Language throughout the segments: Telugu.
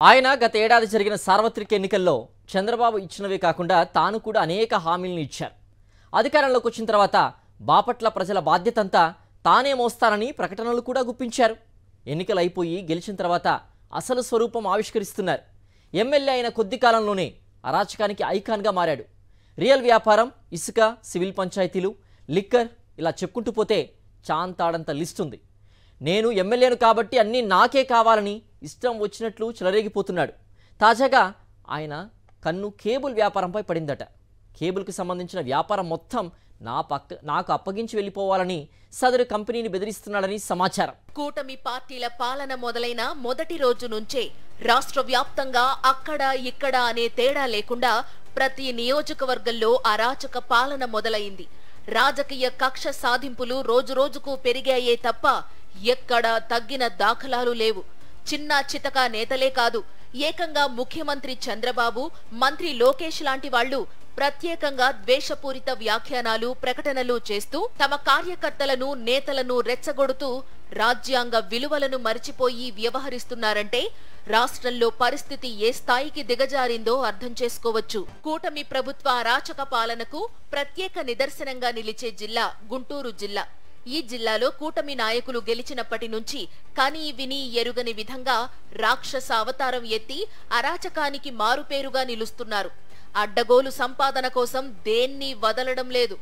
ఆయన గత ఏడాది జరిగిన సార్వత్రిక ఎన్నికల్లో చంద్రబాబు ఇచ్చినవే కాకుండా తాను కూడా అనేక హామీలను ఇచ్చారు. అధికారంలోకి వచ్చిన తర్వాత బాపట్ల ప్రజల బాధ్యతంతా తానే మోస్తానని ప్రకటనలు కూడా గుప్పించారు. ఎన్నికలు అయిపోయి గెలిచిన తర్వాత అసలు స్వరూపం ఆవిష్కరిస్తున్నారు. ఎమ్మెల్యే అయిన కొద్ది కాలంలోనే అరాచకానికి ఐకాన్గా మారాడు. రియల్ వ్యాపారం, ఇసుక, సివిల్ పంచాయతీలు, లిక్కర్ ఇలా చెప్పుకుంటూ పోతే చాంతాడంత లిస్ట్ ఉంది. నేను ఎమ్మెల్యేను కాబట్టి అన్నీ నాకే కావాలని ఇష్టం వచ్చినట్లు చెలరేగిపోతున్నాడు. తాజాగా ఆయన కన్ను కేబుల్ వ్యాపారంపై పడిందట. కేబుల్కి సంబంధించిన వ్యాపారం మొత్తం నాకు అప్పగించి వెళ్ళిపోవాలని సదరు కంపెనీని బెదిరిస్తున్నాడని సమాచారం. కూటమి పార్టీల పాలన మొదలైన మొదటి రోజు నుంచే రాష్ట్ర వ్యాప్తంగా అక్కడ ఇక్కడ అనే తేడా లేకుండా ప్రతి నియోజకవర్గంలో అరాచక పాలన మొదలైంది. రాజకీయ కక్ష సాధింపులు రోజురోజుకు పెరిగాయే తప్ప ఎక్కడా తగ్గిన దాఖలాలు లేవు. చిన్న చితక నేతలే కాదు, ఏకంగా ముఖ్యమంత్రి చంద్రబాబు, మంత్రి లోకేష్ లాంటి వాళ్లు ప్రత్యేకంగా ద్వేషపూరిత వ్యాఖ్యానాలు, ప్రకటనలు చేస్తూ తమ కార్యకర్తలను, నేతలను రెచ్చగొడుతూ రాజ్యాంగ విలువలను మరిచిపోయి వ్యవహరిస్తున్నారంటే రాష్ట్రంలో పరిస్థితి ఏ స్థాయికి దిగజారిందో అర్థం చేసుకోవచ్చు. కూటమి ప్రభుత్వ అరాచక పాలనకు ప్రత్యేక నిదర్శనంగా నిలిచే జిల్లా గుంటూరు జిల్లా. ఈ జిల్లాలో కూటమి నాయకులు గెలిచినప్పటి నుంచి కనీ విని ఎరుగని విధంగా రాక్షస అవతారం ఎత్తి అరాచకానికి మారుపేరుగా నిలుస్తున్నారు. అడ్డగోలు సంపాదన కోసం దేన్ని వదలడం లేదు.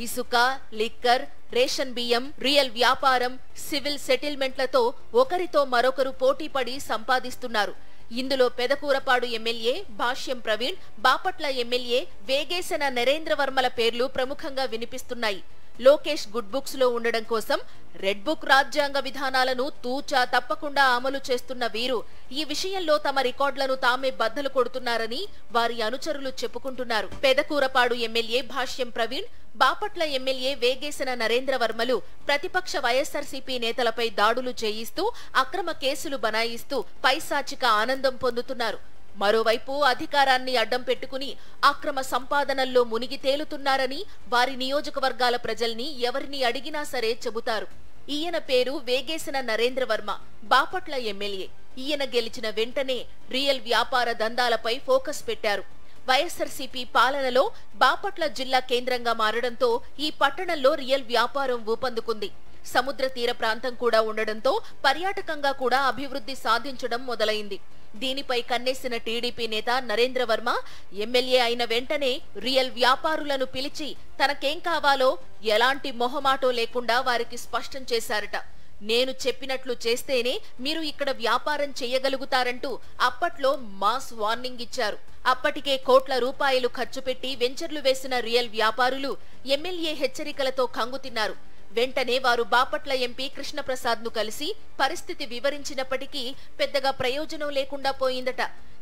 ఇసుక, లిక్కర్, రేషన్ బియ్యం, రియల్ వ్యాపారం, సివిల్ సెటిల్మెంట్లతో ఒకరితో మరొకరు పోటీపడి సంపాదిస్తున్నారు. ఇందులో పెదకూరపాడు ఎమ్మెల్యే భాష్యం ప్రవీణ్, బాపట్ల ఎమ్మెల్యే వేగేశన నరేంద్రవర్మల పేర్లు ప్రముఖంగా వినిపిస్తున్నాయి. లోకేష్ గుడ్ బుక్స్ లో ఉండడం కోసం రెడ్ బుక్ రాజ్యాంగ విధానాలను తూచా తప్పకుండా అమలు చేస్తున్న వీరు ఈ విషయంలో తమ రికార్డులను తామే బద్దలు కొడుతున్నారని వారి అనుచరులు చెప్పుకుంటున్నారు. పెదకూరపాడు ఎమ్మెల్యే భాష్యం ప్రవీణ్, బాపట్ల ఎమ్మెల్యే వేగేశన నరేంద్రవర్మలు ప్రతిపక్ష వైఎస్ఆర్సీపీ నేతలపై దాడులు చేయిస్తూ అక్రమ కేసులు బనాయిస్తూ పైశాచిక ఆనందం పొందుతున్నారు. మరోవైపు అధికారాన్ని అడ్డం పెట్టుకుని అక్రమ సంపాదనల్లో మునిగి తేలుతున్నారని వారి నియోజకవర్గాల ప్రజల్ని ఎవరిని అడిగినా సరే చెబుతారు. ఈయన పేరు వేగేశన నరేంద్రవర్మ, బాపట్ల ఎమ్మెల్యే. ఈయన గెలిచిన వెంటనే రియల్ వ్యాపార దందాలపై ఫోకస్ పెట్టారు. వైఎస్ఆర్సీపీ పాలనలో బాపట్ల జిల్లా కేంద్రంగా మారడంతో ఈ పట్టణంలో రియల్ వ్యాపారం ఊపందుకుంది. సముద్ర తీర ప్రాంతం కూడా ఉండడంతో పర్యాటకంగా కూడా అభివృద్ధి సాధించడం మొదలైంది. దీనిపై కన్నేసిన టీడీపీ నేత నరేంద్రవర్మ ఎమ్మెల్యే అయిన వెంటనే రియల్ వ్యాపారులను పిలిచి తనకేం కావాలో ఎలాంటి మొహమాటో లేకుండా వారికి స్పష్టం చేశారట. నేను చెప్పినట్లు చేస్తేనే మీరు ఇక్కడ వ్యాపారం చేయగలుగుతారంటూ అప్పట్లో మాస్ వార్నింగ్ ఇచ్చారు. అప్పటికే కోట్ల రూపాయలు ఖర్చు పెట్టి వెంచర్లు వేసిన రియల్ వ్యాపారులు ఎమ్మెల్యే హెచ్చరికలతో కంగుతిన్నారు. వెంటనే వారు బాపట్ల ఎంపీ కృష్ణప్రసాద్ ను కలిసి పరిస్థితి వివరించినప్పటికీ పెద్దగా ప్రయోజనం లేకుండా పోయిందట.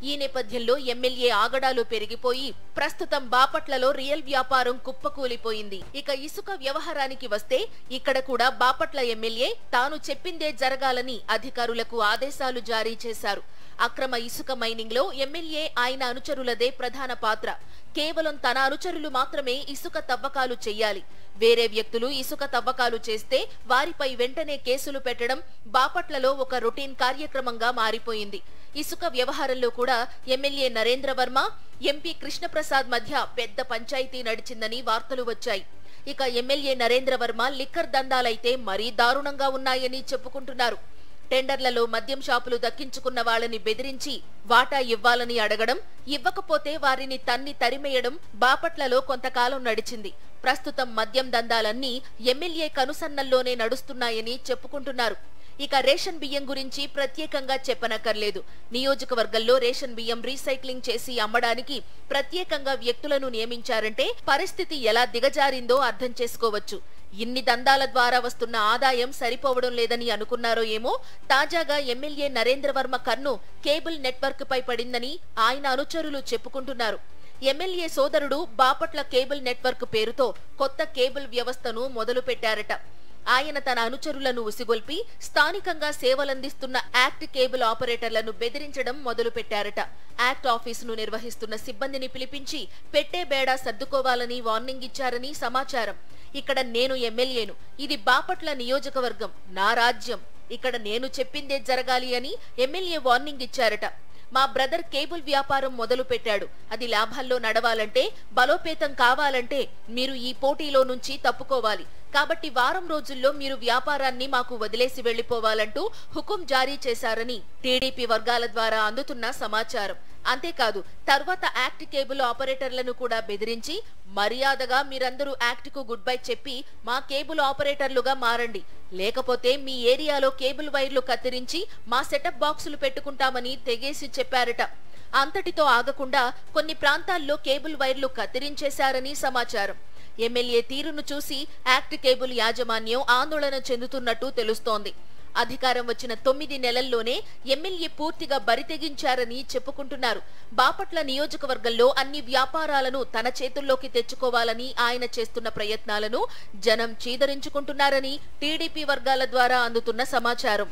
ఈ నేపథ్యంలో ఎమ్మెల్యే ఆగడాలు పెరిగిపోయి ప్రస్తుతం బాపట్లలో రియల్ వ్యాపారం కుప్పకూలిపోయింది. ఇక ఇసుక వ్యవహారానికి వస్తే ఇక్కడ కూడా బాపట్ల ఎమ్మెల్యే తాను చెప్పిందే జరగాలని అధికారులకు ఆదేశాలు జారీ చేశారు. అక్రమ ఇసుక మైనింగ్ లో ఎమ్మెల్యే ఆయన అనుచరులదే ప్రధాన పాత్ర. కేవలం తన అనుచరులు మాత్రమే ఇసుక తవ్వకాలు చెయ్యాలి. వేరే వ్యక్తులు ఇసుక తవ్వకాలు చేస్తే వారిపై వెంటనే కేసులు పెట్టడం బాపట్లలో ఒక రొటీన్ కార్యక్రమంగా మారిపోయింది. ఇసుక వ్యవహారంలో కూడా ఎమ్మెల్యే నరేంద్రవర్మ, ఎంపీ కృష్ణప్రసాద్ మధ్య పెద్ద పంచాయతీ నడిచిందని వార్తలు వచ్చాయి. ఇక ఎమ్మెల్యే నరేంద్రవర్మ లిక్కర్ దందాలైతే మరీ దారుణంగా ఉన్నాయని చెప్పుకుంటున్నారు. టెండర్లలో మద్యం షాపులు దక్కించుకున్న వాళ్ళని బెదిరించి వాటా ఇవ్వాలని అడగడం, ఇవ్వకపోతే వారిని తన్ని తరిమేయడం బాపట్లలో కొంతకాలం నడిచింది. ప్రస్తుతం మద్యం దందాలన్నీ ఎమ్మెల్యే కనుసన్నల్లోనే నడుస్తున్నాయని చెప్పుకుంటున్నారు. ఇక రేషన్ బియ్యం గురించి ప్రత్యేకంగా చెప్పనక్కర్లేదు. నియోజకవర్గంలో రేషన్ బియ్యం రీసైక్లింగ్ చేసి అమ్మడానికి ప్రత్యేకంగా వ్యక్తులను నియమించారంటే పరిస్థితి ఎలా దిగజారిందో అర్థం చేసుకోవచ్చు. ఇన్ని దందాల ద్వారా వస్తున్న ఆదాయం సరిపోవడం లేదని అనుకున్నారో ఏమో, తాజాగా ఎమ్మెల్యే నరేంద్రవర్మ కన్ను కేబుల్ నెట్వర్క్ పై పడిందని ఆయన అనుచరులు చెప్పుకుంటున్నారు. ఎమ్మెల్యే సోదరుడు బాపట్ల కేబుల్ నెట్వర్క్ పేరుతో కొత్త కేబుల్ వ్యవస్థను మొదలు పెట్టారట. ఆయన తన అనుచరులను ఉసిగొల్పి స్థానికంగా సేవలందిస్తున్న యాక్ట్ కేబుల్ ఆపరేటర్లను బెదిరించడం మొదలు పెట్టారట. యాక్ట్ ఆఫీసును నిర్వహిస్తున్న సిబ్బందిని పిలిపించి పెట్టే బేడా సర్దుకోవాలని వార్నింగ్ ఇచ్చారని సమాచారం. ఇక్కడ నేను ఎమ్మెల్యేను, ఇది బాపట్ల నియోజకవర్గం, నా రాజ్యం, ఇక్కడ నేను చెప్పిందే జరగాలి అని ఎమ్మెల్యే వార్నింగ్ ఇచ్చారట. మా బ్రదర్ కేబుల్ వ్యాపారం మొదలు పెట్టాడు. అది లాభాల్లో నడవాలంటే, బలోపేతం కావాలంటే మీరు ఈ పోటీలో నుంచి తప్పుకోవాలి. కాబట్టి వారం రోజుల్లో మీరు వ్యాపారాన్ని మాకు వదిలేసి వెళ్లిపోవాలంటూ హుకుం జారీ చేశారని టీడీపీ వర్గాల ద్వారా అందుతున్న సమాచారం. అంతేకాదు తర్వాత యాక్ట్ కేబుల్ ఆపరేటర్లను కూడా బెదిరించి మర్యాదగా మీరందరూ యాక్ట్ కు గుడ్ బై చెప్పి మా కేబుల్ ఆపరేటర్లుగా మారండి, లేకపోతే మీ ఏరియాలో కేబుల్ వైర్లు కత్తిరించి మా సెటప్ బాక్సులు పెట్టుకుంటామని తెగేసి చెప్పారట. అంతటితో ఆగకుండా కొన్ని ప్రాంతాల్లో కేబుల్ వైర్లు కత్తిరించేశారని సమాచారం. ఎమ్మెల్యే తీరును చూసి యాక్ట్ కేబుల్ యాజమాన్యం ఆందోళన చెందుతున్నట్టు తెలుస్తోంది. అధికారం వచ్చిన 9 నెలల్లోనే ఎమ్మెల్యే పూర్తిగా బరితెగించారని చెప్పుకుంటున్నారు. బాపట్ల నియోజకవర్గంలో అన్ని వ్యాపారాలను తన చేతుల్లోకి తెచ్చుకోవాలని ఆయన చేస్తున్న ప్రయత్నాలను జనం చీదరించుకుంటున్నారని టీడీపీ వర్గాల ద్వారా అందుతున్న సమాచారం.